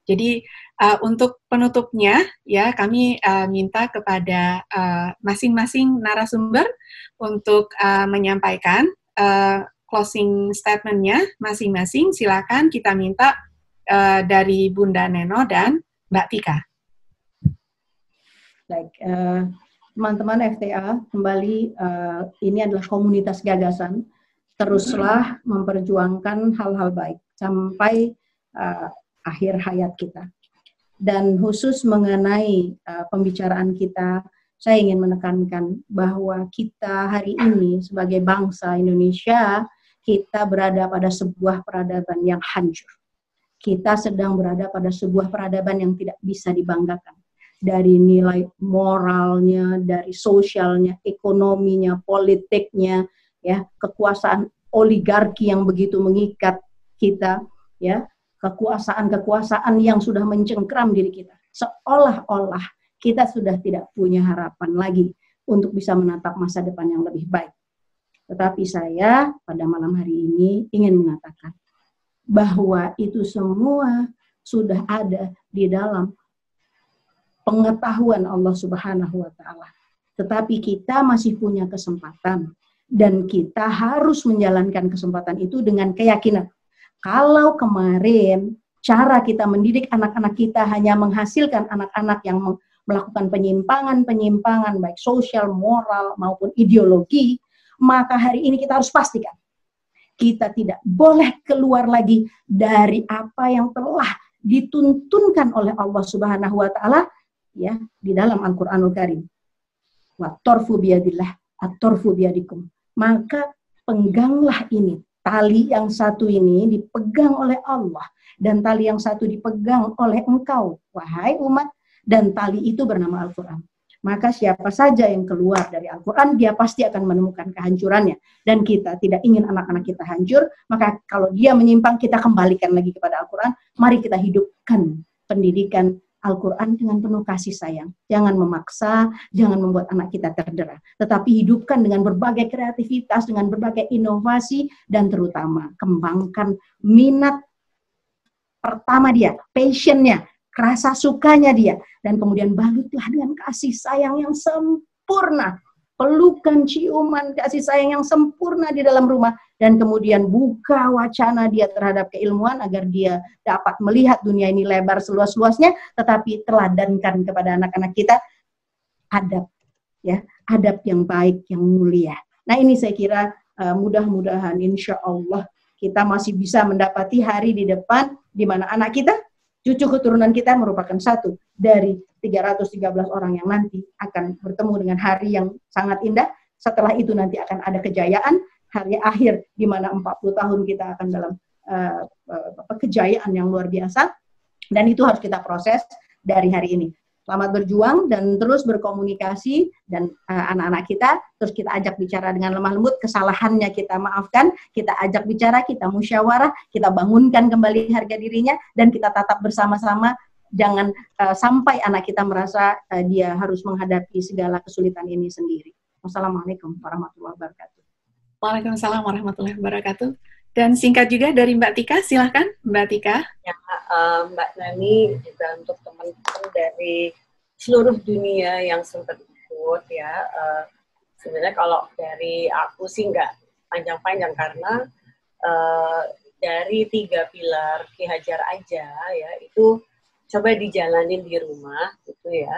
Jadi untuk penutupnya ya kami minta kepada masing-masing narasumber untuk menyampaikan closing statement-nya masing-masing. Silakan kita minta dari Bunda Neno dan Mbak Tika. Baik, teman-teman FTA, kembali ini adalah komunitas gagasan. Teruslah memperjuangkan hal-hal baik sampai akhir hayat kita. Dan khusus mengenai pembicaraan kita, saya ingin menekankan bahwa kita hari ini sebagai bangsa Indonesia, kita berada pada sebuah peradaban yang hancur. Kita sedang berada pada sebuah peradaban yang tidak bisa dibanggakan. Dari nilai moralnya, dari sosialnya, ekonominya, politiknya, ya, kekuasaan oligarki yang begitu mengikat kita, ya, kekuasaan-kekuasaan yang sudah mencengkram diri kita. Seolah-olah kita sudah tidak punya harapan lagi untuk bisa menatap masa depan yang lebih baik. Tetapi saya pada malam hari ini ingin mengatakan bahwa itu semua sudah ada di dalam pengetahuan Allah Subhanahu wa Ta'ala. Tetapi kita masih punya kesempatan dan kita harus menjalankan kesempatan itu dengan keyakinan. Kalau kemarin cara kita mendidik anak-anak kita hanya menghasilkan anak-anak yang melakukan penyimpangan-penyimpangan baik sosial, moral maupun ideologi, maka hari ini kita harus pastikan kita tidak boleh keluar lagi dari apa yang telah dituntunkan oleh Allah Subhanahu wa Ta'ala ya di dalam Al-Qur'anul Karim. Wa torfu biyadillah, at-torfu biyadikum. Maka pengganglah ini. Tali yang satu ini dipegang oleh Allah dan tali yang satu dipegang oleh engkau, wahai umat, dan tali itu bernama Al-Qur'an. Maka siapa saja yang keluar dari Al-Quran, dia pasti akan menemukan kehancurannya. Dan kita tidak ingin anak-anak kita hancur, maka kalau dia menyimpang, kita kembalikan lagi kepada Al-Quran. Mari kita hidupkan pendidikan Al-Quran dengan penuh kasih sayang. Jangan memaksa, jangan membuat anak kita terdera. Tetapi hidupkan dengan berbagai kreativitas, dengan berbagai inovasi, dan terutama kembangkan minat pertama dia, passionnya, rasa sukanya dia, dan kemudian balutlah dengan kasih sayang yang sempurna, pelukan, ciuman, kasih sayang yang sempurna di dalam rumah, dan kemudian buka wacana dia terhadap keilmuan agar dia dapat melihat dunia ini lebar seluas-luasnya, tetapi teladankan kepada anak-anak kita adab, ya, adab yang baik, yang mulia. Nah ini saya kira mudah-mudahan insya Allah kita masih bisa mendapati hari di depan di mana anak kita, cucu keturunan kita merupakan satu dari 313 orang yang nanti akan bertemu dengan hari yang sangat indah. Setelah itu nanti akan ada kejayaan, hari akhir di mana 40 tahun kita akan dalam kejayaan yang luar biasa. Dan itu harus kita proses dari hari ini. Selamat berjuang dan terus berkomunikasi dan anak-anak kita, terus kita ajak bicara dengan lemah lembut, kesalahannya kita maafkan, kita ajak bicara, kita musyawarah, kita bangunkan kembali harga dirinya, dan kita tatap bersama-sama, jangan sampai anak kita merasa dia harus menghadapi segala kesulitan ini sendiri. Wassalamualaikum warahmatullahi wabarakatuh. Waalaikumsalam warahmatullahi wabarakatuh. Dan singkat juga dari Mbak Tika, silahkan Mbak Tika. Ya, Mbak Nani juga untuk teman-teman dari seluruh dunia yang sempat ikut ya. Sebenarnya kalau dari aku sih nggak panjang-panjang karena dari 3 pilar Ki Hajar aja ya itu coba dijalanin di rumah gitu ya.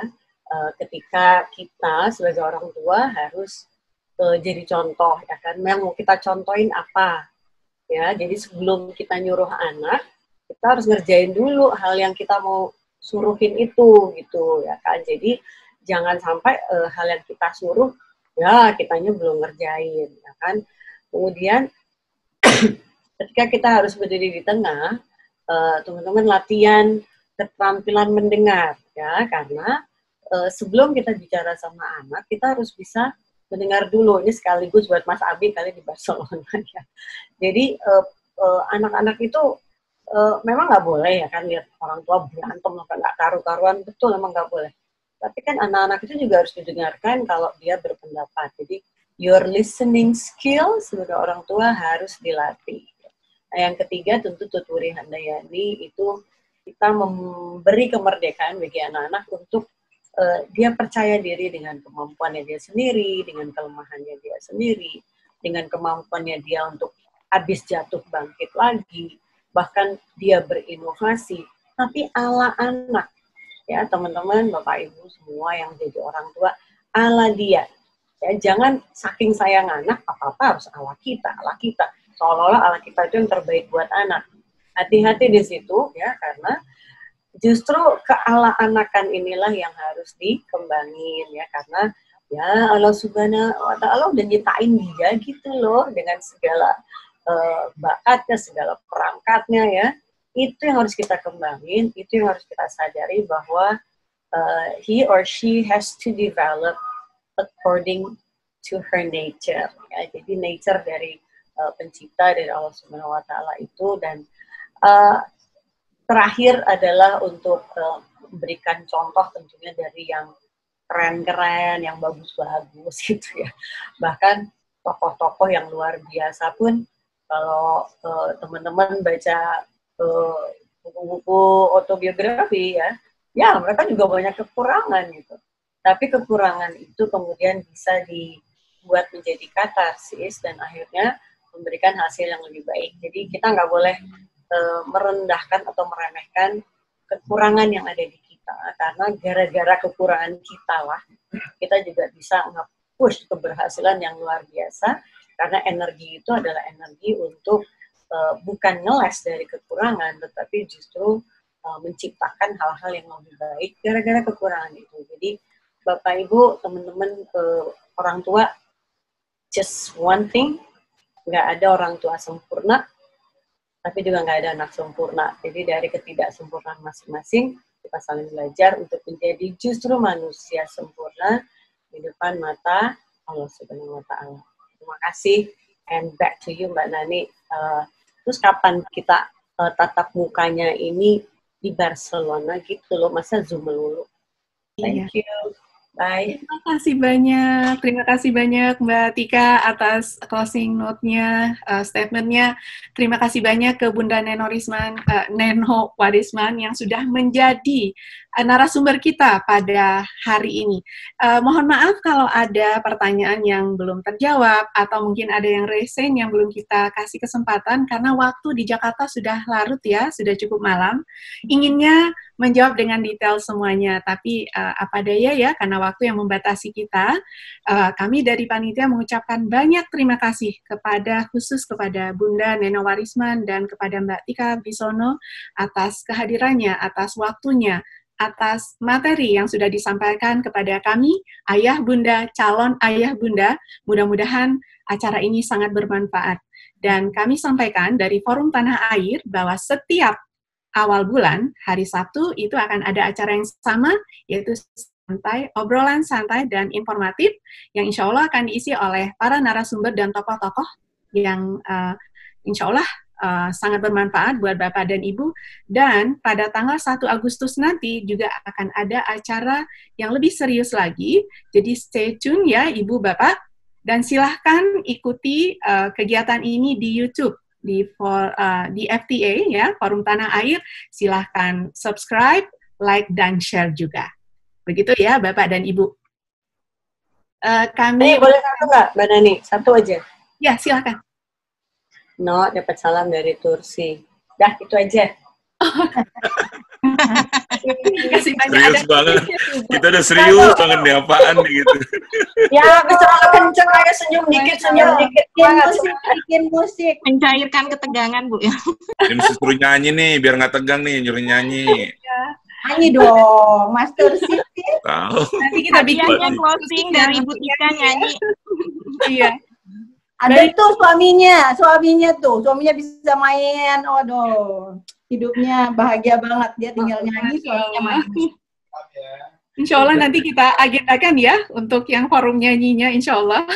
Ketika kita sebagai orang tua harus jadi contoh ya kan, yang mau kita contohin apa ya. Jadi sebelum kita nyuruh anak, kita harus ngerjain dulu hal yang kita mau suruhin itu gitu ya kan. Jadi jangan sampai hal yang kita suruh ya kitanya belum ngerjain ya kan. Kemudian ketika kita harus berdiri di tengah, teman-teman latihan keterampilan mendengar ya, karena sebelum kita bicara sama anak kita harus bisa mendengar dulu. Ini sekaligus buat Mas Abi kali di Barcelona ya. Jadi anak-anak itu memang nggak boleh ya kan lihat orang tua berantem sampai nggak karu-karuan, betul memang nggak boleh. Tapi kan anak-anak itu juga harus didengarkan kalau dia berpendapat. Jadi your listening skill sebagai orang tua harus dilatih. Nah, yang ketiga tentu Tuturi Handayani itu kita memberi kemerdekaan bagi anak-anak untuk dia percaya diri dengan kemampuannya dia sendiri, dengan kelemahannya dia sendiri, dengan kemampuannya dia untuk habis jatuh bangkit lagi, bahkan dia berinovasi, tapi ala anak. Ya, teman-teman, Bapak Ibu semua yang jadi orang tua, ala dia. Ya, jangan saking sayang anak, apa-apa harus ala kita. Seolah-olah ala kita itu yang terbaik buat anak. Hati-hati di situ, ya, karena justru keala-anakan inilah yang harus dikembangin, ya, karena ya Allah Subhanahu wa Ta'ala udah nyiptain dia gitu loh, dengan segala bakatnya, segala perangkatnya, ya. Itu yang harus kita kembangin, itu yang harus kita sadari bahwa he or she has to develop according to her nature. Ya. Jadi nature dari pencipta, dari Allah Subhanahu wa Ta'ala itu. Dan terakhir adalah untuk memberikan contoh tentunya dari yang keren-keren, yang bagus-bagus gitu ya. Bahkan tokoh-tokoh yang luar biasa pun, kalau teman-teman baca buku-buku autobiografi, ya mereka juga banyak kekurangan gitu. Tapi kekurangan itu kemudian bisa dibuat menjadi katarsis dan akhirnya memberikan hasil yang lebih baik. Jadi kita nggak boleh merendahkan atau meremehkan kekurangan yang ada di kita, karena gara-gara kekurangan kita lah kita juga bisa nge-push keberhasilan yang luar biasa, karena energi itu adalah energi untuk bukan ngeles dari kekurangan, tetapi justru menciptakan hal-hal yang lebih baik gara-gara kekurangan itu. Jadi Bapak Ibu, teman-teman, orang tua, just one thing, nggak ada orang tua sempurna, tapi juga nggak ada anak sempurna. Jadi dari ketidaksempurnaan masing-masing, kita saling belajar untuk menjadi justru manusia sempurna di depan mata Allah Subhanahu wa Ta'ala. Terima kasih, and back to you Mbak Nani. Terus kapan kita tatap mukanya ini di Barcelona gitu loh, masa Zoom melulu. Thank you. Bye. Terima kasih banyak Mbak Tika atas closing note-nya, statement-nya. Terima kasih banyak ke Bunda Neno Warisman yang sudah menjadi narasumber kita pada hari ini. Mohon maaf kalau ada pertanyaan yang belum terjawab atau mungkin ada yang resen yang belum kita kasih kesempatan karena waktu di Jakarta sudah larut ya, sudah cukup malam. Inginnya menjawab dengan detail semuanya, tapi apa daya ya, karena waktu yang membatasi kita, kami dari panitia mengucapkan banyak terima kasih khusus kepada Bunda Neno Warisman dan kepada Mbak Tika Bisono atas kehadirannya, atas waktunya, atas materi yang sudah disampaikan kepada kami, ayah bunda, calon ayah bunda. Mudah-mudahan acara ini sangat bermanfaat. Dan kami sampaikan dari Forum Tanah Air bahwa setiap awal bulan, hari Sabtu, itu akan ada acara yang sama, yaitu obrolan santai dan informatif, yang insya Allah akan diisi oleh para narasumber dan tokoh-tokoh yang insya Allah sangat bermanfaat buat Bapak dan Ibu. Dan pada tanggal 1 Agustus nanti juga akan ada acara yang lebih serius lagi. Jadi stay tune ya Ibu Bapak, dan silahkan ikuti kegiatan ini di YouTube, di FTA ya, Forum Tanah Air. Silahkan subscribe, like, dan share juga. Begitu ya Bapak dan Ibu. Kami boleh satu nggak Mbak Nani? Satu aja. Ya, silahkan. No, dapat salam dari Tursi. Dah, itu aja. Serius banget. Kita udah serius banget nih, apaan nih gitu. Ya, bisa kenceng aja, senyum dikit. Bikin musik. Mencairkan ketegangan, Bu. Ini suruh nyanyi nih, biar nggak tegang nih, nyuruh nyanyi. Nyanyi dong, Mas Tursi. Tahu. Nanti kita bikin closing dari Ibu Tika nyanyi. Iya. Ada tuh suaminya bisa main. Waduh, hidupnya bahagia banget, dia tinggal nyanyi, suaminya main. Insya Allah nanti kita agendakan ya untuk yang forum nyanyinya, insya Allah.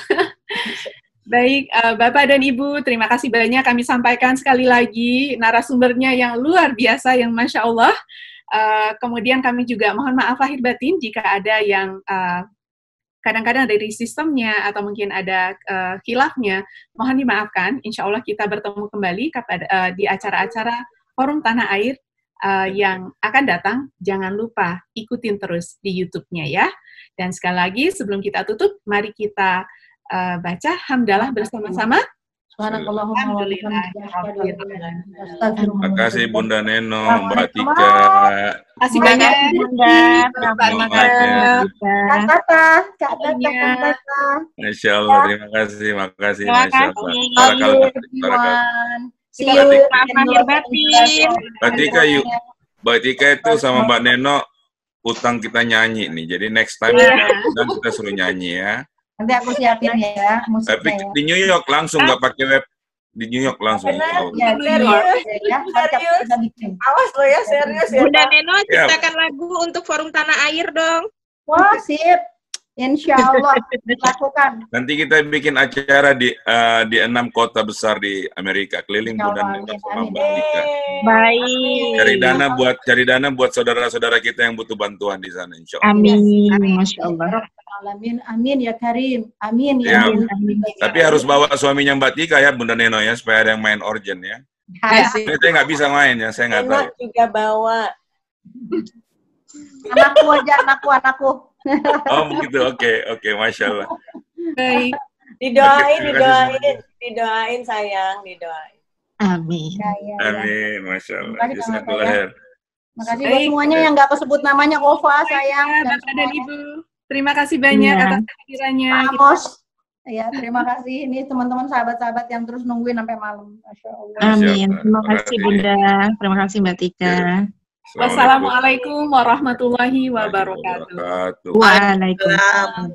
Baik, Bapak dan Ibu, terima kasih banyak kami sampaikan sekali lagi narasumbernya yang luar biasa, yang Masya Allah. Kemudian kami juga mohon maaf lahir batin jika ada yang kadang-kadang dari sistemnya atau mungkin ada khilafnya, mohon dimaafkan. Insya Allah kita bertemu kembali di acara-acara Forum Tanah Air yang akan datang, jangan lupa ikutin terus di YouTube-nya ya. Dan sekali lagi sebelum kita tutup, mari kita baca hamdalah bersama-sama. Terima kasih Bunda Neno, Mbak Tika. Terima kasih banyak Bunda. Terima kasih. Kak Tata. Masya Allah, terima kasih, makasih, Terima Masya Allah. kasih. Barakallah. See you. Lahir batin. Mbak Tika, yuk. Mbak Tika itu sama Mbak Neno utang kita nyanyi nih. Jadi next time dan kita suruh nyanyi ya. Nanti aku siapin ya Tapi musiknya ya. di New York langsung, nggak pakai web. Di New York langsung. Benar. Ya, Serius. Awas lo ya, serius ya. Bunda Neno ciptakan lagu untuk Forum Tanah Air dong. Wah, sip. Insya Allah dilakukan. Nanti kita bikin acara di 6 kota besar di Amerika, keliling Insya Bunda Allah, Neno amin, sama amin. Mbak Tika. Baik. Cari dana buat saudara-saudara kita yang butuh bantuan di sana, insya Allah. Amin. Amin. Masya Allah. Alamin, amin ya Karim. Amin Ya. ya. Tapi harus bawa suaminya Mbak Tika ya, Bunda Neno ya, supaya ada yang main organ ya. Asik. Saya nggak bisa main ya, saya nggak tahu. Enak juga bawa. Anakku aja, anakku. Oh begitu, oke, Masya Allah. Baik. Didoain sayang, didoain. Amin. Ya. Amin, Masya Allah. Terima kasih sama Jazakallah saya. khair. Makasih buat Baik. semuanya yang nggak kesebut namanya, Kova, sayang. Dan Bapak dan semuanya. Ibu, terima kasih banyak Iya. atas kehadirannya. Pak Amos. Ya, terima kasih. Ini teman-teman sahabat-sahabat yang terus nungguin sampai malam. Masya Allah. Amin. Siap. Terima kasih Bunda. Terima kasih Mbak Tika. Wassalamualaikum warahmatullahi wabarakatuh. Waalaikumsalam.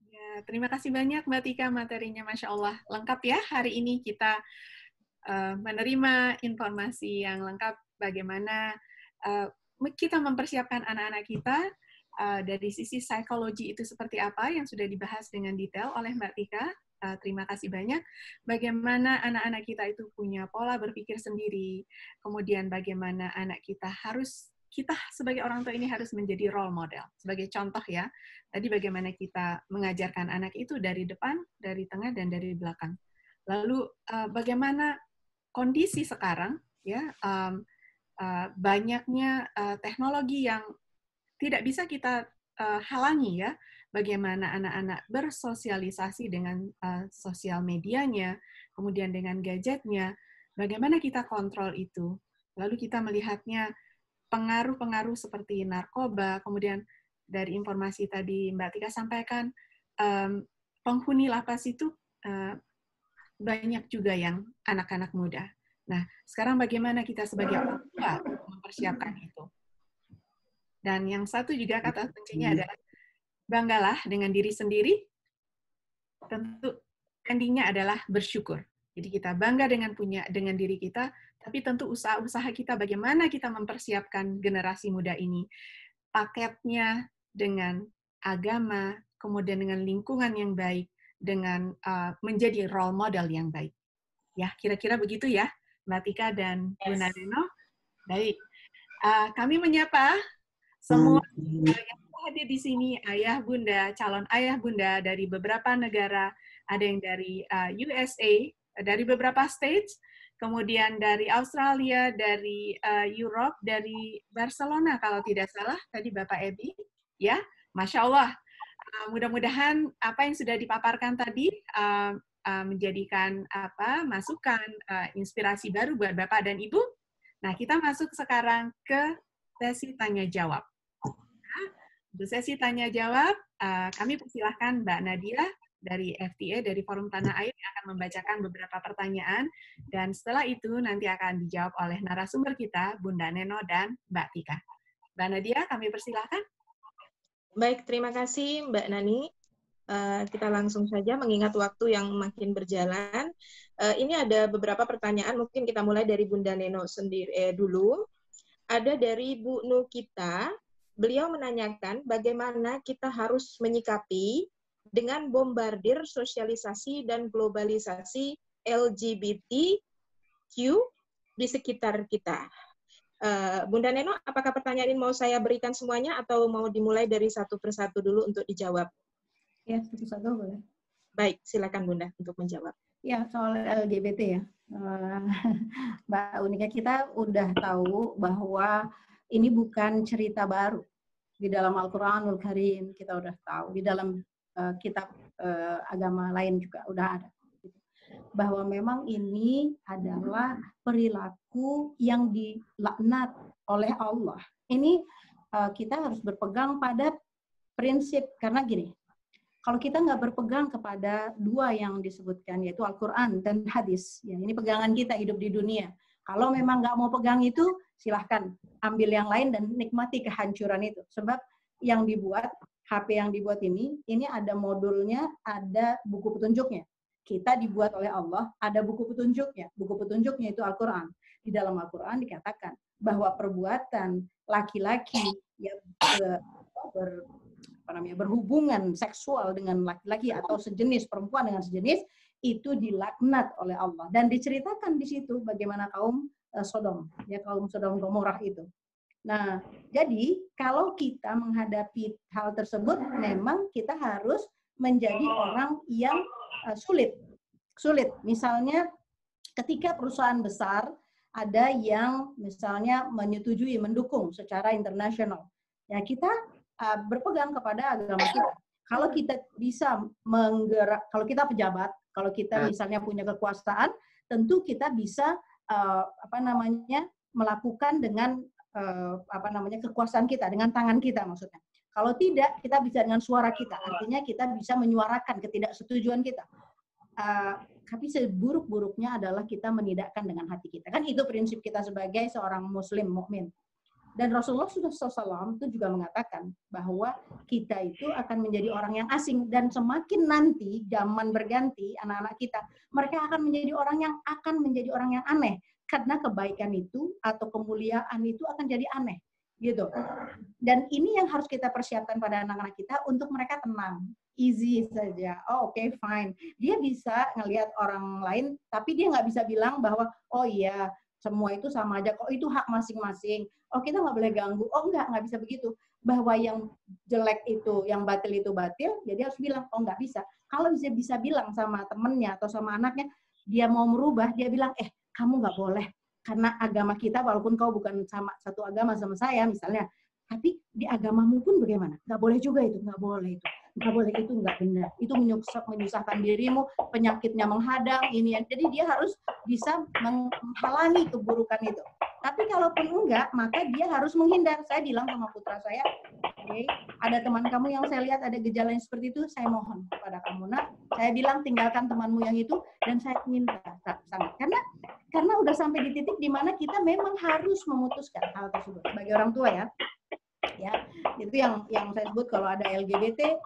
Ya, terima kasih banyak Mbak Tika, materinya Masya Allah lengkap ya. Hari ini kita menerima informasi yang lengkap bagaimana kita mempersiapkan anak-anak kita dari sisi psikologi itu seperti apa yang sudah dibahas dengan detail oleh Mbak Tika. Terima kasih banyak. Bagaimana anak-anak kita itu punya pola berpikir sendiri, kemudian bagaimana anak kita sebagai orang tua ini harus menjadi role model, sebagai contoh ya. Tadi bagaimana kita mengajarkan anak itu dari depan, dari tengah, dan dari belakang. Lalu bagaimana kondisi sekarang, ya banyaknya teknologi yang tidak bisa kita halangi ya. Bagaimana anak-anak bersosialisasi dengan sosial medianya, kemudian dengan gadgetnya, bagaimana kita kontrol itu. Lalu kita melihatnya pengaruh-pengaruh seperti narkoba, kemudian dari informasi tadi Mbak Tika sampaikan, penghuni lapas itu banyak juga yang anak-anak muda. Nah, sekarang bagaimana kita sebagai orang tua mempersiapkan itu. Dan yang satu juga kata kuncinya adalah banggalah dengan diri sendiri. Tentu endingnya adalah bersyukur. Jadi kita bangga dengan diri kita, tapi tentu usaha-usaha kita bagaimana kita mempersiapkan generasi muda ini. Paketnya dengan agama, kemudian dengan lingkungan yang baik, dengan menjadi role model yang baik. Ya, kira-kira begitu ya, Mbak Tika dan Bunda Neno. Baik, kami menyapa semua yang hadir di sini, ayah bunda, calon ayah bunda dari beberapa negara, ada yang dari USA, dari beberapa states, kemudian dari Australia, dari Europe, dari Barcelona kalau tidak salah, tadi Bapak Ebi, ya, Masya Allah. Mudah-mudahan apa yang sudah dipaparkan tadi menjadikan masukan, inspirasi baru buat Bapak dan Ibu. Nah, kita masuk sekarang ke sesi tanya-jawab. Untuk sesi tanya-jawab, kami persilahkan Mbak Nadia dari FTA, dari Forum Tanah Air, yang akan membacakan beberapa pertanyaan, dan setelah itu nanti akan dijawab oleh narasumber kita, Bunda Neno dan Mbak Tika. Mbak Nadia, kami persilahkan. Baik, terima kasih Mbak Nani. Kita langsung saja mengingat waktu yang makin berjalan. Ini ada beberapa pertanyaan, mungkin kita mulai dari Bunda Neno sendiri dulu. Ada dari Bu Nukita. Beliau menanyakan bagaimana kita harus menyikapi dengan bombardir sosialisasi dan globalisasi LGBTQ di sekitar kita. Bunda Neno, apakah pertanyaan ini mau saya berikan semuanya atau mau dimulai dari satu persatu dulu untuk dijawab? Ya, satu-satu boleh. Baik, silakan Bunda untuk menjawab. Ya, soal LGBT ya. Mbak Unika, kita udah tahu bahwa ini bukan cerita baru. Di dalam Al-Quranul Karim kita udah tahu, di dalam kitab agama lain juga udah ada. Bahwa memang ini adalah perilaku yang dilaknat oleh Allah. Ini kita harus berpegang pada prinsip, karena gini, kalau kita nggak berpegang kepada dua yang disebutkan, yaitu Al-Quran dan hadis, ya ini pegangan kita hidup di dunia. Kalau memang nggak mau pegang itu, silahkan ambil yang lain dan nikmati kehancuran itu. Sebab yang dibuat, HP yang dibuat ini ada modulnya, ada buku petunjuknya. Kita dibuat oleh Allah, ada buku petunjuknya. Buku petunjuknya itu Al-Quran. Di dalam Al-Quran dikatakan bahwa perbuatan laki-laki yang berhubungan seksual dengan laki-laki atau sejenis, perempuan dengan sejenis, itu dilaknat oleh Allah. Dan diceritakan di situ bagaimana kaum Sodom, ya kaum Sodom Gomorrah itu. Nah, jadi kalau kita menghadapi hal tersebut, memang kita harus menjadi orang yang sulit. Misalnya ketika perusahaan besar ada yang misalnya menyetujui, mendukung secara internasional, ya kita berpegang kepada agama kita. Kalau kita bisa menggerak, kalau kita pejabat, kalau kita misalnya punya kekuasaan, tentu kita bisa melakukan dengan kekuasaan kita, dengan tangan kita maksudnya. Kalau tidak, kita bisa dengan suara kita. Artinya kita bisa menyuarakan ketidaksetujuan kita. Tapi seburuk-buruknya adalah kita menidakkan dengan hati kita. Kan itu prinsip kita sebagai seorang muslim mukmin. Dan Rasulullah SAW itu juga mengatakan bahwa kita itu akan menjadi orang yang asing, dan semakin nanti zaman berganti anak-anak kita, mereka akan menjadi orang yang aneh, karena kebaikan itu atau kemuliaan itu akan jadi aneh gitu. Dan ini yang harus kita persiapkan pada anak-anak kita, untuk mereka tenang, easy saja. Oh, oke, fine. Dia bisa ngelihat orang lain, tapi dia nggak bisa bilang bahwa oh iya semua itu sama aja, kok itu hak masing-masing. Oh, kita nggak boleh ganggu. Oh, nggak bisa begitu. Bahwa yang jelek itu, yang batil itu batil, jadi harus bilang, oh nggak bisa. Kalau bisa bilang sama temennya atau sama anaknya, dia mau merubah, dia bilang, kamu nggak boleh. Karena agama kita, walaupun kau bukan sama satu agama sama saya misalnya, tapi di agamamu pun bagaimana? Nggak boleh juga itu, nggak boleh itu. Nggak boleh itu, nggak benar. Itu menyusahkan dirimu, penyakitnya menghadang, ini. Jadi dia harus bisa menghalangi keburukan itu. Tapi kalaupun enggak, maka dia harus menghindar. Saya bilang sama putra saya, ada teman kamu yang saya lihat ada gejala yang seperti itu, saya mohon kepada kamu, nak. Saya bilang tinggalkan temanmu yang itu, dan saya minta sangat. Karena udah sampai di titik di mana kita memang harus memutuskan hal tersebut sebagai orang tua ya. Ya, itu yang saya sebut kalau ada LGBT,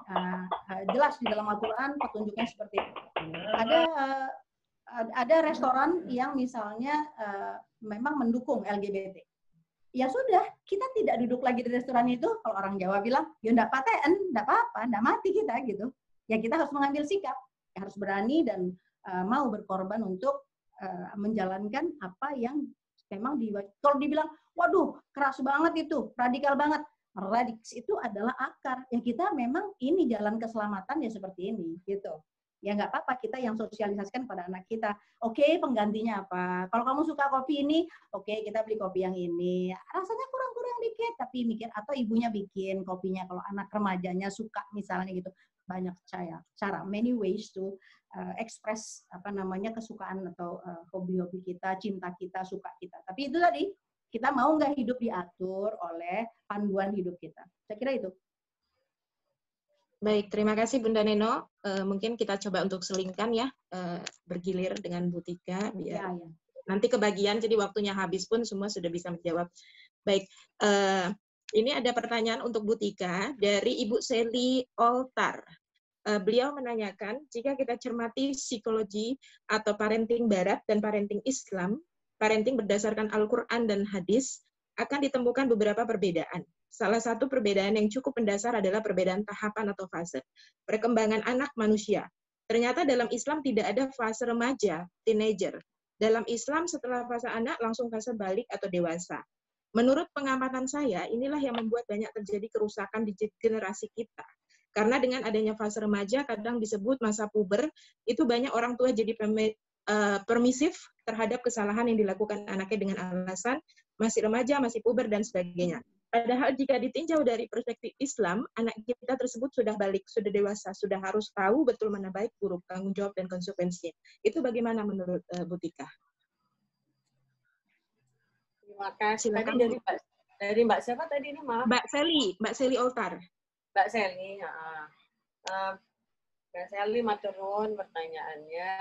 jelas di dalam Al-Quran petunjuknya seperti itu. Ada restoran yang misalnya memang mendukung LGBT. Ya sudah, kita tidak duduk lagi di restoran itu. Kalau orang Jawa bilang, ya enggak paten, enggak apa-apa, enggak mati kita gitu. Ya kita harus mengambil sikap, harus berani dan mau berkorban untuk menjalankan apa yang memang kalau dibilang, waduh keras banget itu, radikal banget. Radikal itu adalah akar. Ya kita memang ini jalan keselamatan ya seperti ini gitu. Ya nggak apa-apa, kita yang sosialisasikan pada anak kita. Oke, penggantinya apa? Kalau kamu suka kopi ini, oke, kita beli kopi yang ini. Rasanya kurang-kurang dikit, tapi mikir, atau ibunya bikin kopinya kalau anak remajanya suka misalnya gitu. Banyak cara, many ways to express kesukaan atau hobi-hobi kita, cinta kita, suka kita. Tapi itu tadi, kita mau nggak hidup diatur oleh panduan hidup kita. Saya kira itu. Baik, terima kasih Bunda Neno. Mungkin kita coba untuk selingkan ya, bergilir dengan Bu Tika, biar nanti kebagian, jadi waktunya habis pun semua sudah bisa menjawab. Baik, ini ada pertanyaan untuk Bu Tika dari Ibu Seli Oltar. Beliau menanyakan, jika kita cermati psikologi atau parenting Barat dan parenting Islam, parenting berdasarkan Al-Quran dan hadis, akan ditemukan beberapa perbedaan. Salah satu perbedaan yang cukup mendasar adalah perbedaan tahapan atau fase perkembangan anak manusia. Ternyata dalam Islam tidak ada fase remaja, teenager. Dalam Islam setelah fase anak langsung fase balik atau dewasa. Menurut pengamatan saya, inilah yang membuat banyak terjadi kerusakan di generasi kita. Karena dengan adanya fase remaja, kadang disebut masa puber, itu banyak orang tua jadi permisif terhadap kesalahan yang dilakukan anaknya dengan alasan masih remaja, masih puber, dan sebagainya. Padahal jika ditinjau dari perspektif Islam, anak kita tersebut sudah balik, sudah dewasa, sudah harus tahu betul mana baik buruk, tanggung jawab dan konsekuensinya. Itu bagaimana menurut Bu Tika? Terima kasih. Silakan. Tadi dari Mbak siapa tadi ini, maaf? Mbak Seli Oltar. Mbak Seli, Mbak Seli maturun pertanyaannya.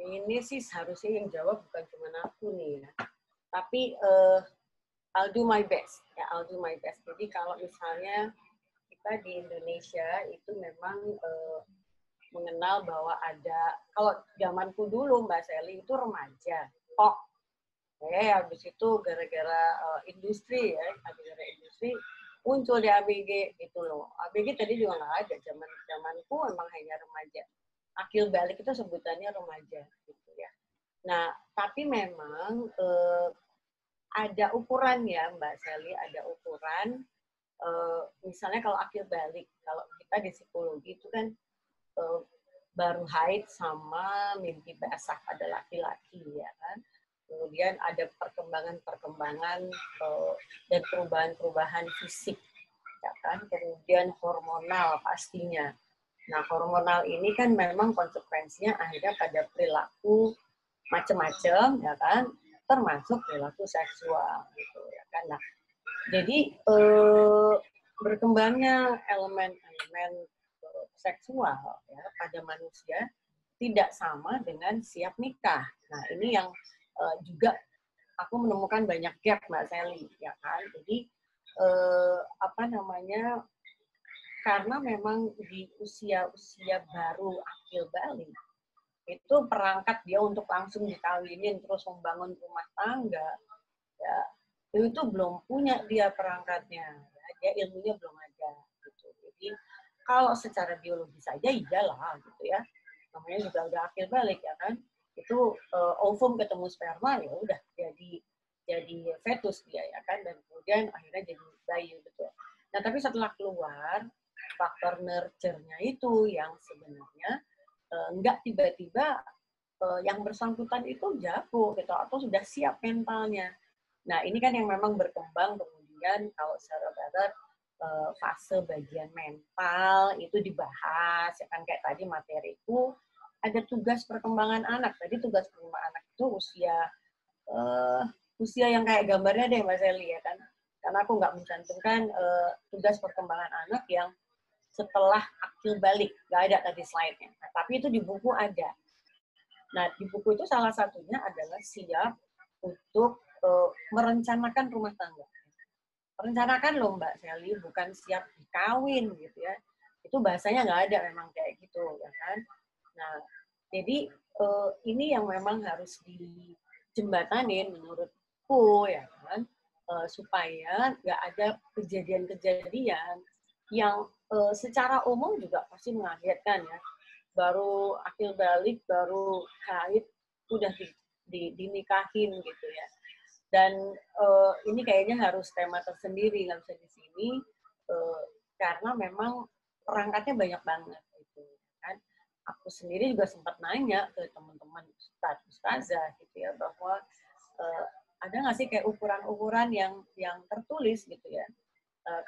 Ini sih seharusnya yang jawab bukan cuma aku nih ya, tapi I'll do my best. Ya, I'll do my best. Jadi kalau misalnya kita di Indonesia itu memang mengenal bahwa ada, kalau zamanku dulu Mbak Seli itu remaja, habis itu gara-gara industri ya, gara-gara industri muncul di ABG gitu loh. ABG tadi juga nggak ada, zamanku memang hanya remaja. Akil balik itu sebutannya remaja gitu ya. Nah, tapi memang ada ukuran ya Mbak Seli, ada ukuran. Misalnya kalau akil balik, kalau kita di psikologi itu kan baru haid sama mimpi basah pada laki-laki ya kan. Kemudian ada perkembangan-perkembangan dan perubahan-perubahan fisik, ya kan. Kemudian hormonal pastinya. Nah, hormonal ini kan memang konsekuensinya akhirnya pada perilaku macam-macam, ya kan, termasuk perilaku seksual, gitu ya kan. Nah, jadi berkembangnya elemen-elemen seksual ya pada manusia tidak sama dengan siap nikah. Nah, ini yang juga aku menemukan banyak gap Mbak Seli, ya kan. Jadi karena memang di usia-usia baru akil balik itu perangkat dia untuk langsung dikawinin terus membangun rumah tangga ya itu belum punya dia perangkatnya ya, dia ilmunya belum ada gitu. Jadi kalau secara biologi saja iyalah gitu ya, namanya juga udah akil balik ya kan, itu ovum ketemu sperma ya udah jadi fetus dia ya kan, dan kemudian akhirnya jadi bayi betul. Nah tapi setelah keluar faktor nurture-nya itu yang sebenarnya enggak tiba-tiba yang bersangkutan itu jago gitu atau sudah siap mentalnya. Nah ini kan yang memang berkembang kemudian kalau secara barat fase bagian mental itu dibahas ya kan, kayak tadi materiku ada tugas perkembangan anak. Tadi tugas perkembangan anak itu usia yang kayak gambarnya deh Mbak Seli ya kan, karena aku nggak mencantumkan tugas perkembangan anak yang setelah akil balik, nggak ada tadi slide-nya. Nah, tapi itu di buku ada. Nah, di buku itu salah satunya adalah siap untuk merencanakan rumah tangga. Merencanakan loh Mbak Seli, bukan siap dikawin gitu ya. Itu bahasanya nggak ada memang kayak gitu ya kan. Nah, jadi ini yang memang harus dijembatanin menurutku ya kan, supaya nggak ada kejadian-kejadian yang secara umum juga pasti mengagetkan ya. Baru akil balik, baru haid, udah dinikahin gitu ya. Dan ini kayaknya harus tema tersendiri, nggak bisa di sini, karena memang perangkatnya banyak banget gitu kan. Aku sendiri juga sempat nanya ke teman-teman ustazah gitu ya, bahwa ada nggak sih kayak ukuran-ukuran yang tertulis gitu ya,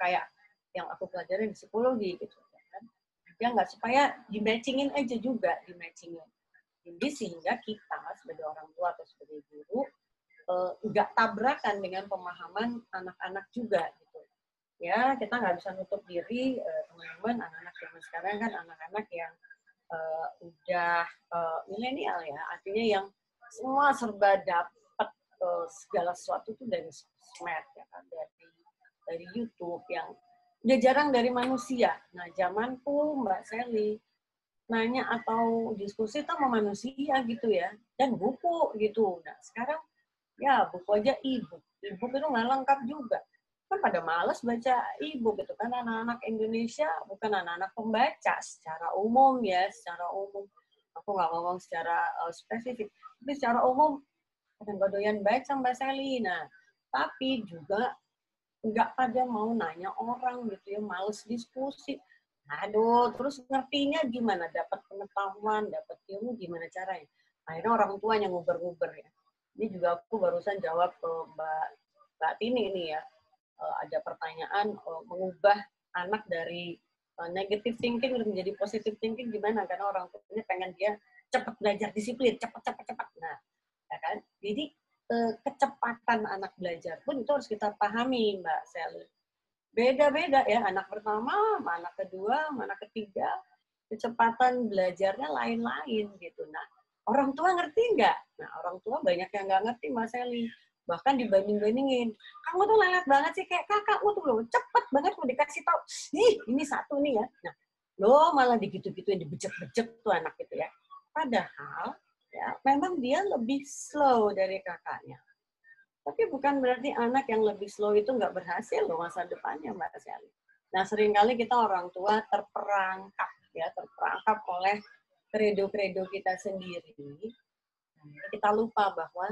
kayak yang aku pelajarin di psikologi gitu kan, ya nggak, supaya di-matchingin aja juga, di-matchingin. Jadi sehingga kita sebagai orang tua atau sebagai guru nggak tabrakan dengan pemahaman anak-anak juga gitu. Ya kita nggak bisa nutup diri teman-teman, anak-anak zaman sekarang kan anak-anak yang udah milenial ya, artinya yang semua serba dapat segala sesuatu tuh dari sosmed ya kan, dari YouTube yang udah jarang dari manusia. Nah, zamanku Mbak Seli nanya atau diskusi tuh sama manusia gitu ya, dan buku gitu. Nah, sekarang ya buku aja e-book itu nggak lengkap juga. Kan pada males baca e-book gitu kan, anak-anak Indonesia bukan anak-anak pembaca secara umum ya, secara umum. Aku nggak ngomong secara spesifik, tapi secara umum kadang nggak doyan baca Mbak Seli. Nah, tapi juga nggak pada mau nanya orang gitu ya, males diskusi. Aduh, terus ngertinya gimana? Dapat pengetahuan, dapat ilmu gimana caranya? Akhirnya orang tuanya nguber-nguber ya. Ini juga aku barusan jawab ke Mbak Tini ini ya. Ada pertanyaan mengubah anak dari negative thinking menjadi positive thinking gimana? Karena orang tuanya pengen dia cepat belajar disiplin, cepat. Nah, ya kan? Jadi kecepatan anak belajar pun itu harus kita pahami, Mbak Sally. Beda-beda ya, anak pertama, anak kedua, anak ketiga, kecepatan belajarnya lain-lain gitu. Nah, orang tua ngerti nggak? Nah, orang tua banyak yang nggak ngerti, Mas Eli. Bahkan dibanding-bandingin. Kamu tuh lelet banget sih, kayak kakakmu tuh loh, cepet banget mau dikasih tahu. Ih, ini satu nih ya. Nah, lo malah digitu-gituin, dibejek-bejek tuh anak gitu ya. Padahal, ya memang dia lebih slow dari kakaknya. Tapi bukan berarti anak yang lebih slow itu nggak berhasil loh masa depannya, Mbak Sally. Nah, seringkali kita orang tua terperangkap oleh kredo-kredo kita sendiri. Nah, kita lupa bahwa,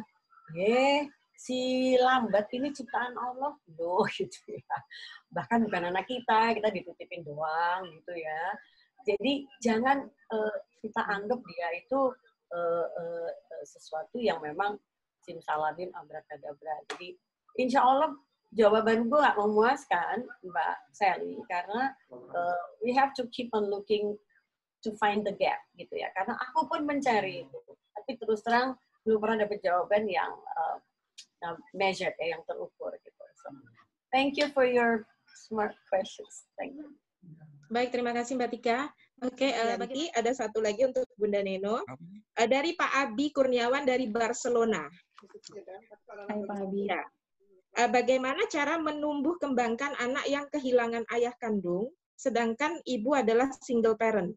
si lambat ini ciptaan Allah loh, gitu ya. Bahkan bukan anak kita dititipin doang, gitu ya. Jadi jangan kita anggap dia itu sesuatu yang memang simsalabim abrakadabra. Jadi insya Allah jawaban gue nggak memuaskan, Mbak Sally, karena we have to keep on looking to find the gap gitu ya. Karena aku pun mencari itu, tapi terus terang belum pernah dapat jawaban yang measured ya, yang terukur gitu. So, thank you for your smart questions. Thank you. Baik, terima kasih Mbak Tika. Oke, bagi ada satu lagi untuk Bunda Neno. Dari Pak Abi Kurniawan dari Barcelona. Hai Pak Abi. Ya. Bagaimana cara menumbuh kembangkan anak yang kehilangan ayah kandung, sedangkan ibu adalah single parent?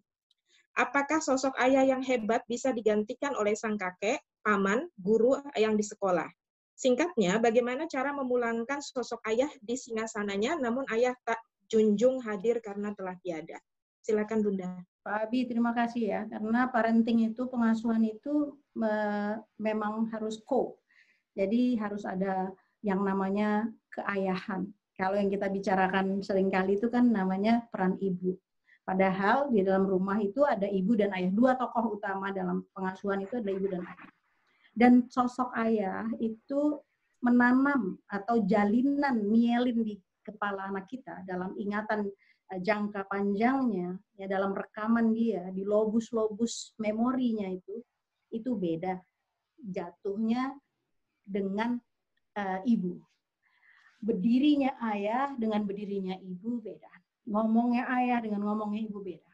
Apakah sosok ayah yang hebat bisa digantikan oleh sang kakek, paman, guru yang di sekolah? Singkatnya, bagaimana cara memulangkan sosok ayah di singgasananya, namun ayah tak junjung hadir karena telah tiada? Silakan Bunda. Pak Abi, terima kasih ya. Karena parenting itu, pengasuhan itu memang harus Jadi harus ada yang namanya keayahan. Kalau yang kita bicarakan seringkali itu kan namanya peran ibu. Padahal di dalam rumah itu ada ibu dan ayah. Dua tokoh utama dalam pengasuhan itu adalah ibu dan ayah. Dan sosok ayah itu menanam atau jalinan mielin di kepala anak kita dalam ingatan jangka panjangnya, ya dalam rekaman dia, di lobus-lobus memorinya itu beda jatuhnya dengan ibu. Berdirinya ayah dengan berdirinya ibu beda. Ngomongnya ayah dengan ngomongnya ibu beda.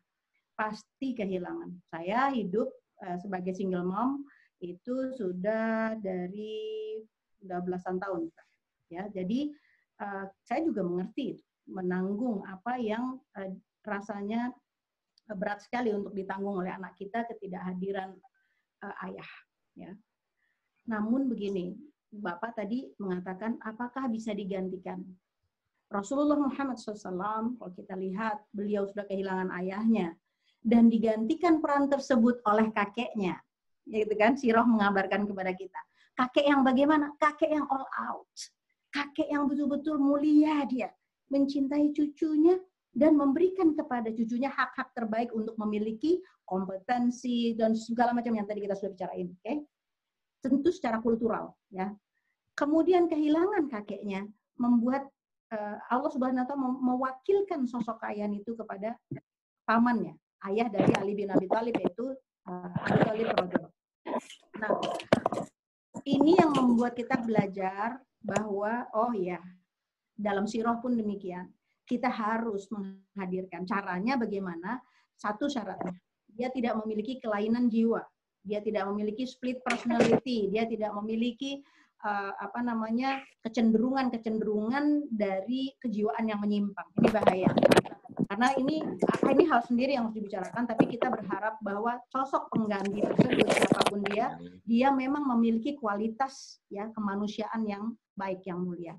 Pasti kehilangan. Saya hidup sebagai single mom itu sudah belasan tahun. Ya, jadi saya juga mengerti itu, menanggung apa yang rasanya berat sekali untuk ditanggung oleh anak kita ketidakhadiran ayah. Ya. Namun begini, Bapak tadi mengatakan apakah bisa digantikan? Rasulullah Muhammad SAW, kalau kita lihat, beliau sudah kehilangan ayahnya dan digantikan peran tersebut oleh kakeknya. Ya gitu kan, Sirah mengabarkan kepada kita. Kakek yang bagaimana? Kakek yang all out. Kakek yang betul-betul mulia dia, mencintai cucunya dan memberikan kepada cucunya hak-hak terbaik untuk memiliki kompetensi dan segala macam yang tadi kita sudah bicarain, oke? Tentu secara kultural, ya. Kemudian kehilangan kakeknya membuat Allah Subhanahu wa Ta'ala mewakilkan sosok ayah itu kepada pamannya, ayah dari Ali bin Abi Thalib, yaitu Abi Thalib radhiyallahu. Nah, ini yang membuat kita belajar bahwa oh ya, dalam sirah pun demikian. Kita harus menghadirkan. Caranya bagaimana? Satu syaratnya, dia tidak memiliki kelainan jiwa. Dia tidak memiliki split personality, dia tidak memiliki kecenderungan dari kejiwaan yang menyimpang. Ini bahaya. Karena ini hal sendiri yang harus dibicarakan, tapi kita berharap bahwa sosok pengganti tersebut siapapun dia memang memiliki kualitas ya kemanusiaan yang baik, yang mulia.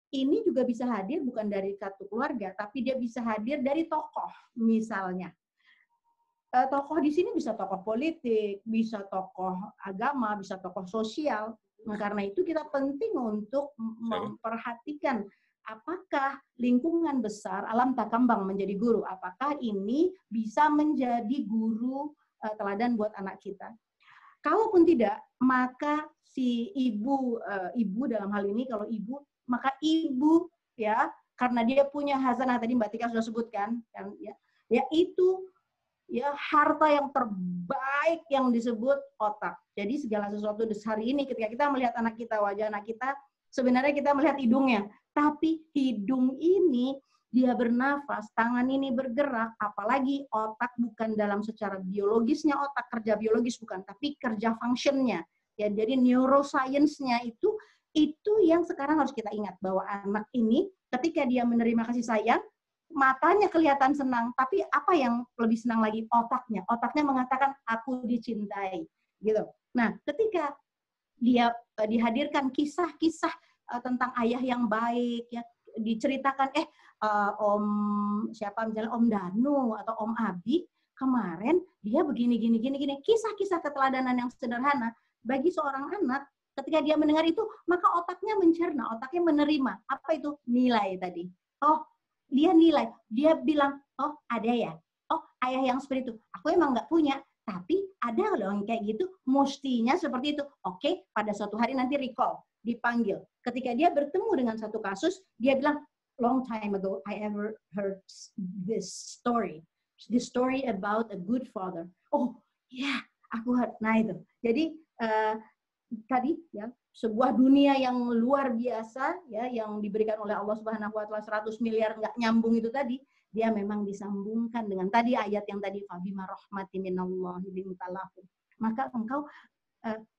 Ini juga bisa hadir bukan dari satu keluarga, tapi dia bisa hadir dari tokoh misalnya. Tokoh di sini bisa tokoh politik, bisa tokoh agama, bisa tokoh sosial. Nah, karena itu kita penting untuk memperhatikan apakah lingkungan besar alam takambang menjadi guru? Apakah ini bisa menjadi guru teladan buat anak kita? Kalaupun tidak, maka si ibu dalam hal ini kalau ibu, maka ibu ya, karena dia punya hazanah, tadi Mbak Tika sudah sebutkan kan, ya itu ya harta yang terbaik yang disebut otak. Jadi segala sesuatu hari ini ketika kita melihat anak kita, wajah anak kita, sebenarnya kita melihat hidungnya, tapi hidung ini dia bernafas, tangan ini bergerak, apalagi otak bukan dalam secara biologisnya, otak kerja biologis bukan, tapi kerja functionnya. Ya, jadi neuroscience-nya itu yang sekarang harus kita ingat, bahwa anak ini ketika dia menerima kasih sayang, matanya kelihatan senang, tapi apa yang lebih senang lagi? Otaknya mengatakan aku dicintai, gitu. Nah, ketika dia dihadirkan kisah-kisah tentang ayah yang baik, ya diceritakan, Om siapa misalnya Om Danu atau Om Abi kemarin dia begini, kisah-kisah keteladanan yang sederhana bagi seorang anak. Ketika dia mendengar itu, maka otaknya mencerna, otaknya menerima apa itu nilai tadi. Oh, dia nilai, dia bilang, oh ada ya, oh ayah yang seperti itu, aku emang nggak punya, tapi ada loh yang kayak gitu, mestinya seperti itu. Oke, pada suatu hari nanti recall, dipanggil. Ketika dia bertemu dengan satu kasus, dia bilang, long time ago I ever heard this story about a good father. Oh ya, aku heard. Nah itu, jadi tadi ya, sebuah dunia yang luar biasa ya, yang diberikan oleh Allah Subhanahu wa taala 100 miliar nggak nyambung itu tadi, dia memang disambungkan dengan tadi ayat yang tadi fabima rahmatin minallahi lintalahu. Maka engkau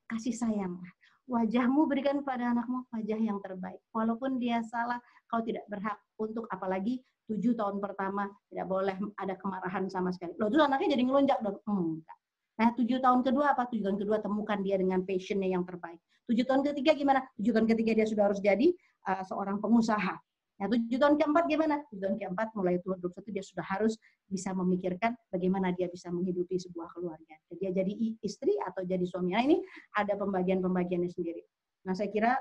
kasih sayanglah. Wajahmu berikan pada anakmu wajah yang terbaik. Walaupun dia salah, kau tidak berhak untuk, apalagi 7 tahun pertama tidak boleh ada kemarahan sama sekali. Loh, terus anaknya jadi ngelonjak dong. Enggak. Nah, 7 tahun kedua apa? 7 tahun kedua temukan dia dengan passionnya yang terbaik. 7 tahun ketiga gimana? 7 tahun ketiga dia sudah harus jadi seorang pengusaha. Nah, 7 tahun keempat gimana? 7 tahun keempat mulai umur 21 dia sudah harus bisa memikirkan bagaimana dia bisa menghidupi sebuah keluarga. Jadi dia jadi istri atau jadi suami. Nah, ini ada pembagian-pembagiannya sendiri. Nah, saya kira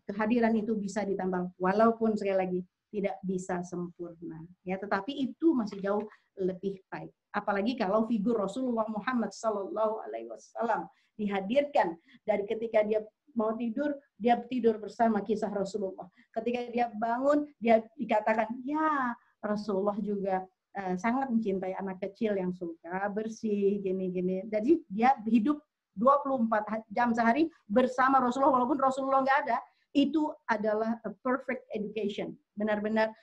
kehadiran itu bisa ditambah, walaupun sekali lagi tidak bisa sempurna. Ya, tetapi itu masih jauh lebih baik. Apalagi kalau figur Rasulullah Muhammad SAW dihadirkan dari ketika dia mau tidur, dia tidur bersama kisah Rasulullah. Ketika dia bangun, dia dikatakan, ya Rasulullah juga sangat mencintai anak kecil yang suka bersih, gini-gini. Jadi dia hidup 24 jam sehari bersama Rasulullah, walaupun Rasulullah nggak ada. Itu adalah a perfect education. Benar-benar,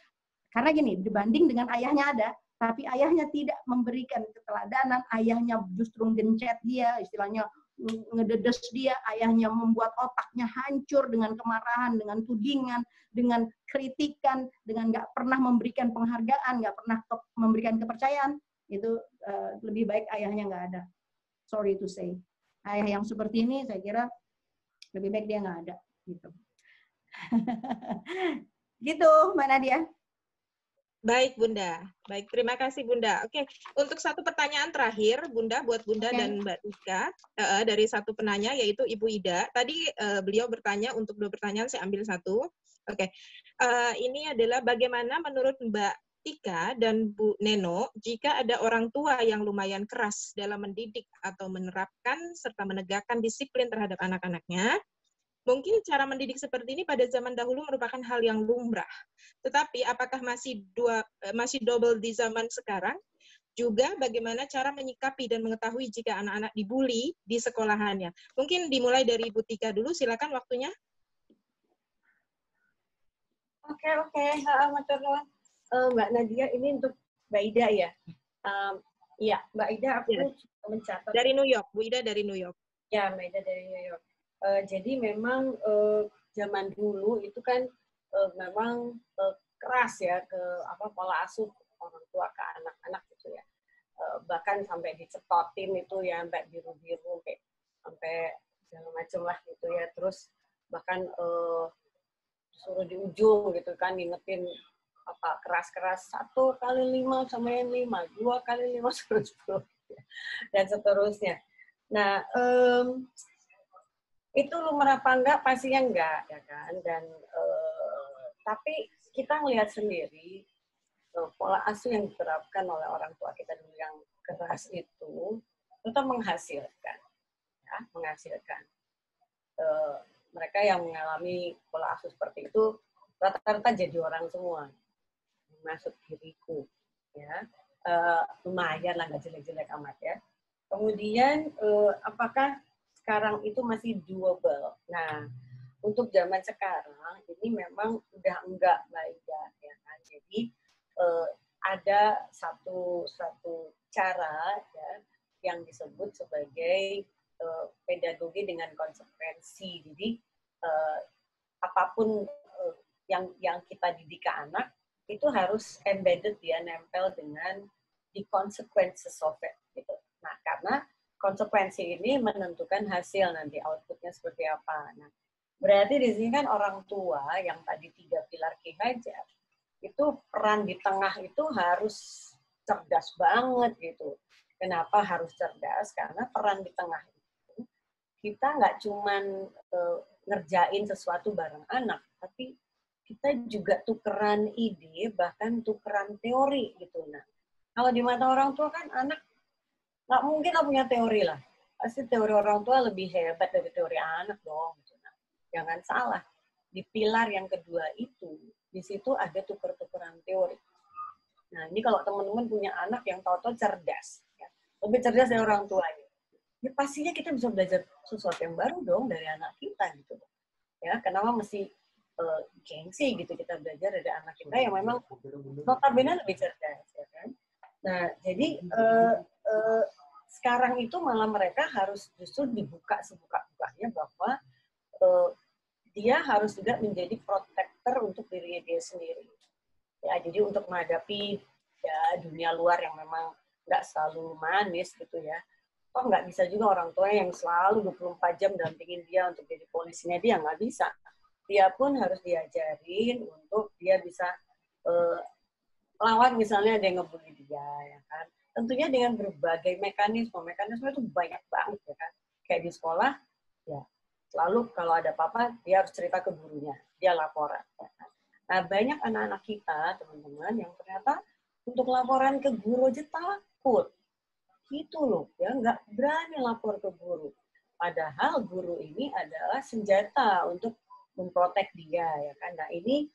karena gini, dibanding dengan ayahnya ada, tapi ayahnya tidak memberikan keteladanan, ayahnya justru gencet dia, istilahnya ngededes dia, ayahnya membuat otaknya hancur dengan kemarahan, dengan tudingan, dengan kritikan, dengan nggak pernah memberikan penghargaan, nggak pernah memberikan kepercayaan. Itu lebih baik ayahnya nggak ada. Sorry to say. Ayah yang seperti ini saya kira lebih baik dia nggak ada. Gitu. Gitu, Mbak Nadia. Baik, Bunda. Baik, terima kasih, Bunda. Oke, untuk satu pertanyaan terakhir, Bunda, buat Bunda dan Mbak Tika, dari satu penanya, yaitu Ibu Ida. Tadi beliau bertanya, untuk 2 pertanyaan, saya ambil satu. Oke, ini adalah bagaimana menurut Mbak Tika dan Bu Neno, jika ada orang tua yang lumayan keras dalam mendidik atau menerapkan serta menegakkan disiplin terhadap anak-anaknya, mungkin cara mendidik seperti ini pada zaman dahulu merupakan hal yang lumrah. Tetapi apakah masih double di zaman sekarang? Juga bagaimana cara menyikapi dan mengetahui jika anak-anak dibully di sekolahannya? Mungkin dimulai dari Ibu Tika dulu, silakan waktunya. Oke, matur nuwun. Mbak Nadia, ini untuk Mbak Ida ya? Iya, Mbak Ida aku mencatat. Dari New York, Bu Ida dari New York. Ya, Mbak Ida dari New York. Jadi memang zaman dulu itu kan memang keras ya ke pola asuh orang tua ke anak-anak gitu ya. Bahkan sampai dicetotin itu ya, Mbak, biru-biru kayak sampai segala macam lah gitu ya. Terus bahkan suruh di ujung gitu kan, ngingetin keras-keras 1 kali 5 sama yang 5, 2 kali 5 sama 10 dan seterusnya. Nah, itu lumrah apa enggak? Pastinya enggak, ya kan. Dan tapi kita melihat sendiri pola asuh yang diterapkan oleh orang tua kita dulu yang keras itu tetap menghasilkan, ya, menghasilkan. Mereka yang mengalami pola asuh seperti itu rata-rata jadi orang semua, masuk diriku, ya, lumayan lah, nggak jelek-jelek amat ya. Kemudian apakah sekarang itu masih doable? Nah, untuk zaman sekarang ini memang udah enggak, Mbak Ida, ya kan? Jadi ada satu cara ya yang disebut sebagai pedagogi dengan konsekuensi. Jadi apapun yang kita didik ke anak itu harus embedded, ya, nempel dengan the consequences of it gitu. Nah, karena konsekuensi ini menentukan hasil nanti outputnya seperti apa. Nah, berarti di sini kan orang tua yang tadi 3 pilar Ki Hajar itu peran di tengah itu harus cerdas banget gitu. Kenapa harus cerdas? Karena peran di tengah itu kita nggak cuman ngerjain sesuatu bareng anak, tapi kita juga tukeran ide, bahkan tukeran teori gitu. Nah, kalau di mata orang tua kan anak nggak mungkin lah punya teori lah. Pasti teori orang tua lebih hebat dari teori anak dong. Gitu. Nah, jangan salah. Di pilar yang kedua itu, di situ ada tuker-tukeran teori. Nah, ini kalau teman-teman punya anak yang tahu-tahu cerdas, ya, lebih cerdas dari orang tua, ya pastinya kita bisa belajar sesuatu yang baru dong dari anak kita gitu. Ya, kenapa mesti gengsi gitu kita belajar dari anak kita yang memang notabene lebih cerdas, ya kan? Nah, jadi sekarang itu malah mereka harus justru dibuka sebuka-bukanya bahwa dia harus juga menjadi protector untuk dirinya dia sendiri. Ya, jadi untuk menghadapi ya dunia luar yang memang nggak selalu manis gitu ya. Toh nggak bisa juga orang tua yang selalu 24 jam dampingin dia untuk jadi polisinya, dia nggak bisa. Dia pun harus diajarin untuk dia bisa lawan misalnya ada yang ngebully dia, ya kan. Tentunya dengan berbagai mekanisme itu banyak banget, ya kan. Kayak di sekolah, ya selalu kalau ada apa-apa dia harus cerita ke gurunya, dia laporan. Ya kan? Nah, banyak anak-anak kita, teman-teman, yang ternyata untuk laporan ke guru aja takut. Gitu loh, ya nggak berani lapor ke guru. Padahal guru ini adalah senjata untuk memprotek dia, ya kan. Nah, ini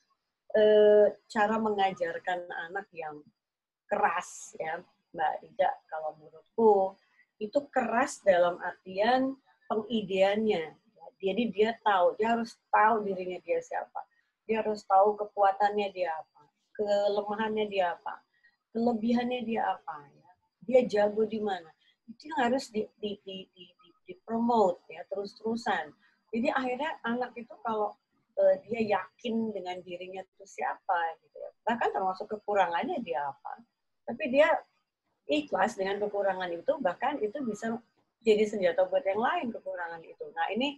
cara mengajarkan anak yang keras, ya Mbak Ida, kalau menurutku itu keras dalam artian pengideannya. Jadi dia harus tahu dirinya dia siapa. Dia harus tahu kekuatannya dia apa, kelemahannya dia apa, kelebihannya dia apa, ya. Dia jago di mana. Itu yang harus dipromote, ya, terus-terusan. Jadi akhirnya anak itu kalau dia yakin dengan dirinya itu siapa, gitu ya. Bahkan termasuk kekurangannya dia apa. Tapi dia ikhlas dengan kekurangan itu, bahkan itu bisa jadi senjata buat yang lain kekurangan itu. Nah, ini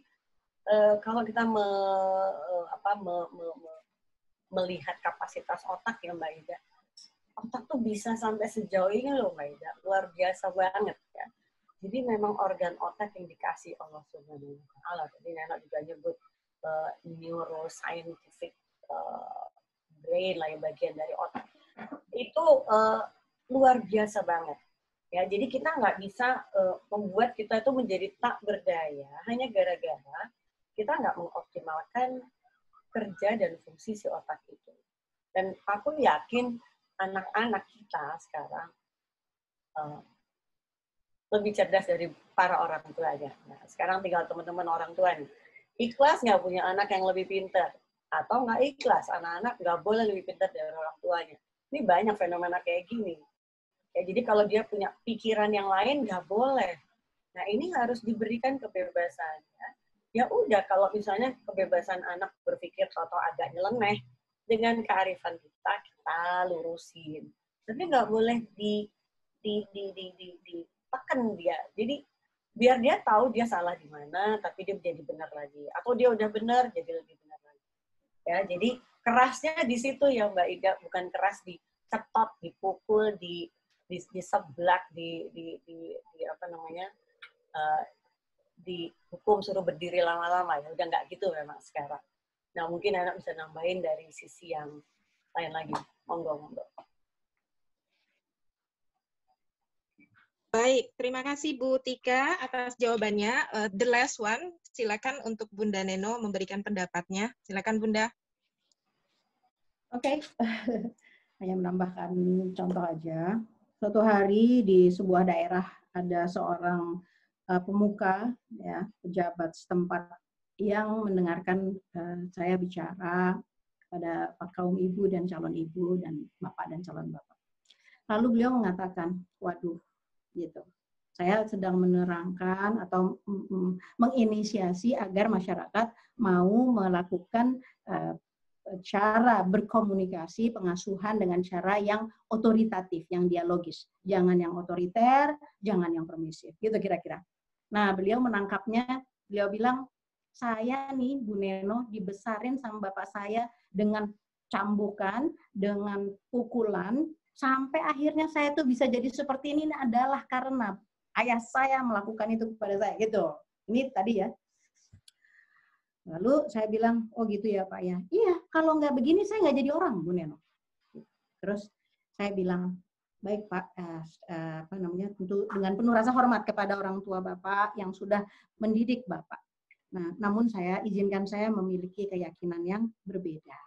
kalau kita melihat kapasitas otak ya Mbak Ida, otak tuh bisa sampai sejauh ini loh Mbak Ida, luar biasa banget ya. Jadi memang organ otak yang dikasih Allah Subhanahu wa Ta'ala. Jadi Nenek juga nyebut neuroscientific brain lah, yang bagian dari otak. Itu luar biasa banget. Ya, jadi kita nggak bisa membuat kita itu menjadi tak berdaya hanya gara-gara kita nggak mengoptimalkan kerja dan fungsi si otak itu. Dan aku yakin anak-anak kita sekarang lebih cerdas dari para orang tuanya. Nah, sekarang tinggal teman-teman orang tua nih. Ikhlas nggak punya anak yang lebih pintar? Atau nggak ikhlas, anak-anak nggak boleh lebih pintar dari orang tuanya. Ini banyak fenomena kayak gini. Ya, jadi kalau dia punya pikiran yang lain, nggak boleh. Nah, ini harus diberikan kebebasan. Ya udah, kalau misalnya kebebasan anak berpikir atau agak nyeleneh, dengan kearifan kita lurusin. Tapi nggak boleh ditekan dia. Jadi biar dia tahu dia salah di mana, tapi dia jadi benar lagi. Atau dia udah benar, jadi lebih benar lagi. Ya, jadi kerasnya di situ ya Mbak Ida, bukan keras dicetot, dipukul, diseblak, di apa namanya, dihukum suruh berdiri lama-lama, ya udah nggak gitu memang sekarang. Nah, mungkin anak bisa nambahin dari sisi yang lain lagi. Monggo. Baik, terima kasih Bu Tika atas jawabannya. The last one, silakan untuk Bunda Neno memberikan pendapatnya. Silakan Bunda. Oke, hanya menambahkan contoh aja. Suatu hari di sebuah daerah ada seorang pemuka, ya, pejabat setempat yang mendengarkan saya bicara pada kaum ibu dan calon ibu dan bapak dan calon bapak. Lalu beliau mengatakan, waduh, gitu. Saya sedang menerangkan atau menginisiasi agar masyarakat mau melakukan cara berkomunikasi pengasuhan dengan cara yang otoritatif, yang dialogis. Jangan yang otoriter, jangan yang permisif. Gitu kira-kira. Nah, beliau menangkapnya, beliau bilang, saya nih Bu Neno dibesarin sama bapak saya dengan cambukan, dengan pukulan, sampai akhirnya saya tuh bisa jadi seperti ini adalah karena ayah saya melakukan itu kepada saya, gitu. Ini tadi ya. Lalu saya bilang, oh gitu ya Pak ya. Iya, kalau nggak begini saya nggak jadi orang, Bu Neno. Terus saya bilang, baik Pak, tentu dengan penuh rasa hormat kepada orang tua Bapak yang sudah mendidik Bapak. Nah, namun izinkan saya memiliki keyakinan yang berbeda.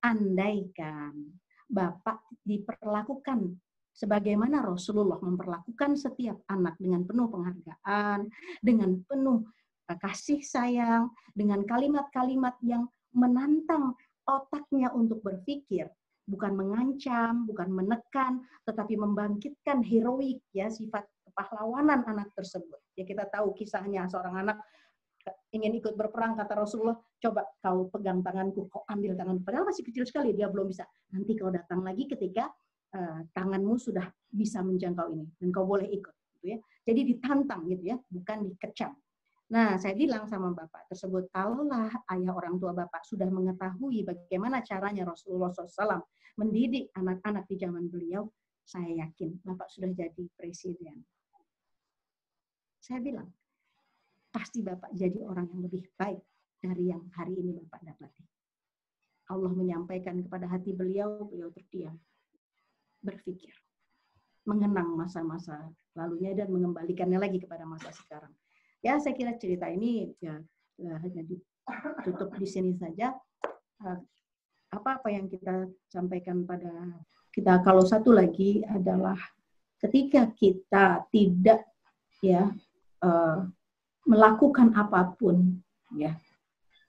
Andaikan Bapak diperlakukan sebagaimana Rasulullah memperlakukan setiap anak dengan penuh penghargaan, dengan penuh kasih sayang, dengan kalimat-kalimat yang menantang otaknya untuk berpikir, bukan mengancam, bukan menekan, tetapi membangkitkan heroik, ya, sifat kepahlawanan anak tersebut. Ya, kita tahu kisahnya seorang anak ingin ikut berperang, kata Rasulullah, coba kau pegang tanganku, kau ambil tanganku. Padahal masih kecil sekali, dia belum bisa. Nanti kau datang lagi ketika tanganmu sudah bisa menjangkau ini, dan kau boleh ikut. Gitu ya. Jadi ditantang, gitu ya, bukan dikecam. Nah, saya bilang sama Bapak tersebut, kalaulah ayah orang tua Bapak sudah mengetahui bagaimana caranya Rasulullah SAW mendidik anak-anak di zaman beliau, saya yakin Bapak sudah jadi presiden. Saya bilang, pasti Bapak jadi orang yang lebih baik dari yang hari ini Bapak dapati. Allah menyampaikan kepada hati beliau, beliau terdiam, berpikir, mengenang masa-masa lalunya dan mengembalikannya lagi kepada masa sekarang. Ya, saya kira cerita ini ya hanya ditutup di sini saja. Apa-apa yang kita sampaikan pada kita, kalau satu lagi adalah ketika kita tidak ya melakukan apapun, ya,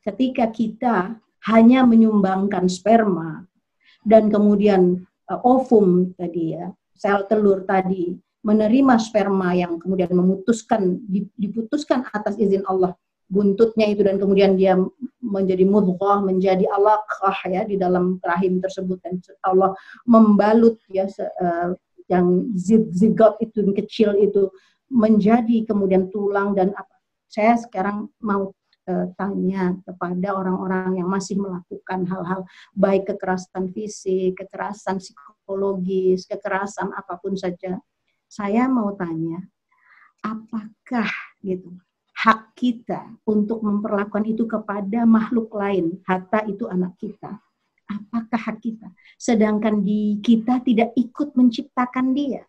ketika kita hanya menyumbangkan sperma dan kemudian ovum tadi, ya, sel telur tadi menerima sperma yang kemudian diputuskan atas izin Allah buntutnya itu, dan kemudian dia menjadi mudghah, menjadi alaqah, ya, di dalam rahim tersebut, dan Allah membalut, ya, yang zigot itu kecil itu menjadi kemudian tulang dan apa. Saya sekarang mau tanya kepada orang-orang yang masih melakukan hal-hal baik kekerasan fisik, kekerasan psikologis, kekerasan apapun saja. Saya mau tanya, apakah gitu hak kita untuk memperlakukan itu kepada makhluk lain, hatta itu anak kita? Apakah hak kita? Sedangkan kita tidak ikut menciptakan dia.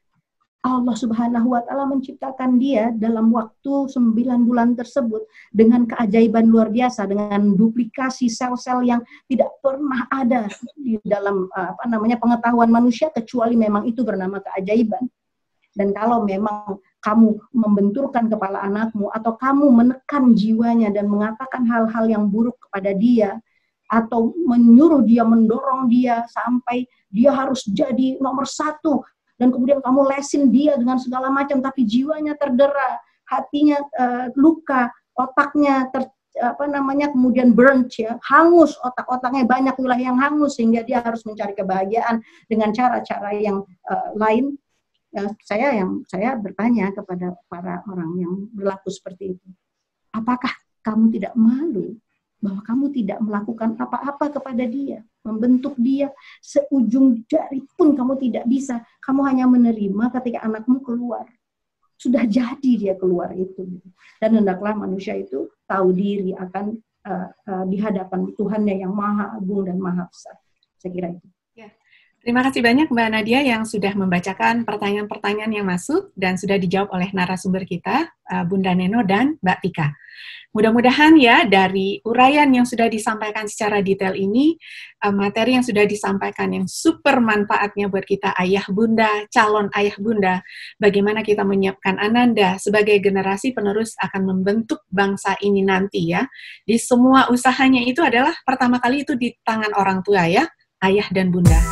Allah Subhanahu wa Ta'ala menciptakan dia dalam waktu 9 bulan tersebut dengan keajaiban luar biasa, dengan duplikasi sel-sel yang tidak pernah ada di dalam pengetahuan manusia, kecuali memang itu bernama keajaiban. Dan kalau memang kamu membenturkan kepala anakmu atau kamu menekan jiwanya dan mengatakan hal-hal yang buruk kepada dia, atau menyuruh dia, mendorong dia sampai dia harus jadi nomor 1, dan kemudian kamu lesin dia dengan segala macam, tapi jiwanya terdera, hatinya luka, otaknya kemudian burnt, ya, hangus, otak-otaknya banyak wilayah yang hangus sehingga dia harus mencari kebahagiaan dengan cara-cara yang lain. Saya bertanya kepada para orang yang berlaku seperti itu, apakah kamu tidak malu bahwa kamu tidak melakukan apa-apa kepada dia, membentuk dia seujung jari pun kamu tidak bisa, kamu hanya menerima ketika anakmu keluar, sudah jadi dia keluar itu. Dan hendaklah manusia itu tahu diri akan di hadapan Tuhannya yang maha agung dan maha besar. Saya kira itu. Ya, Terima kasih banyak Mbak Nadia yang sudah membacakan pertanyaan-pertanyaan yang masuk dan sudah dijawab oleh narasumber kita, Bunda Neno dan Mbak Tika. Mudah-mudahan ya dari uraian yang sudah disampaikan secara detail ini, materi yang sudah disampaikan yang super manfaatnya buat kita ayah bunda, calon ayah bunda, bagaimana kita menyiapkan Ananda sebagai generasi penerus akan membentuk bangsa ini nanti ya. Di semua usahanya itu adalah pertama kali itu di tangan orang tua ya, ayah dan bunda.